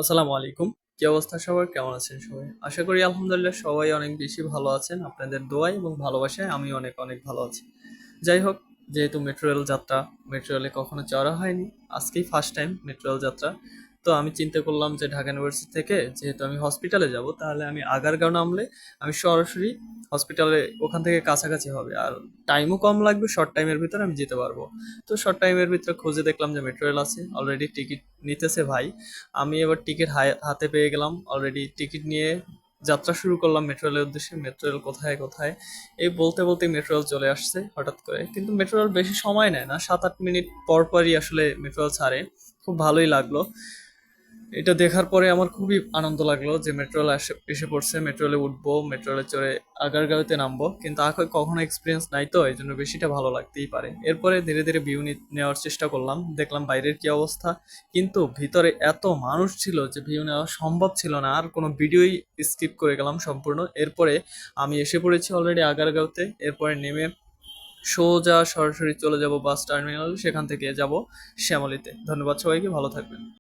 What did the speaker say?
আসসালামু আলাইকুম। কি অবস্থা সবার? কেমন আছেন সবাই? আশা করি আলহামদুলিল্লাহ সবাই অনেক বেশি ভালো আছেন। আপনাদের দোয়ায় এবং ভালোবাসায় আমি অনেক অনেক ভালো আছি। যাই হোক, যেহেতু মেট্রো রেল যাত্রা, মেট্রো রেলে কখনো চড়া হয়নি। আজকেই ফার্স্ট টাইম মেট্রো রেল যাত্রা। তো আমি চিন্তা করলাম যে ঢাকা ইউনিভার্সিটি থেকে যেহেতু আমি হসপিটালে যাব, তাহলে আমি আগারগাঁও নামলে আমি সরাসরি হসপিটালে ওখান থেকে কাছাকাছি হবে। আর টাইমও কম লাগবে, শর্ট টাইমের ভিতরে আমি যেতে পারবো। তো শর্ট টাইমের ভিতরে খুঁজে দেখলাম যে মেট্রো রেল আছে, অলরেডি টিকিট নিতেছে ভাই। আমি এবার টিকিট হাতে পেয়ে গেলাম, অলরেডি টিকিট নিয়ে যাত্রা শুরু করলাম মেট্রো রেলের উদ্দেশ্যে। মেট্রো রেল কোথায় কোথায় এই বলতে বলতে মেট্রো রেল চলে আসছে হঠাৎ করে। কিন্তু মেট্রো রেল বেশি সময় নেয় না, 7-8 মিনিট পর পরই আসলে মেট্রো রেল ছাড়ে। খুব ভালোই লাগলো। এটা দেখার পরে আমার খুবই আনন্দ লাগলো যে মেট্রো রেল এসে পড়ছে, মেট্রো রেলে উঠবো, মেট্রো রেলে চড়ে আগারগাঁওতে নামবো। কিন্তু আগে কখনো এক্সপিরিয়েন্স নাই, তো এই জন্য বেশিটা ভালো লাগতেই পারে। এরপরে ধীরে ধীরে ভিউ নেওয়ার চেষ্টা করলাম, দেখলাম বাইরের কি অবস্থা। কিন্তু ভিতরে এত মানুষ ছিল যে ভিউ নেওয়া সম্ভব ছিল না, আর কোনো ভিডিওই স্কিপ করে গেলাম সম্পূর্ণ। এরপরে আমি এসে পড়েছি অলরেডি আগারগাঁওতে। এরপরে নেমে সোজা সরাসরি চলে যাব বাস টার্মিনাল, সেখান থেকে যাব শ্যামলীতে। ধন্যবাদ সবাইকে, ভালো থাকবেন।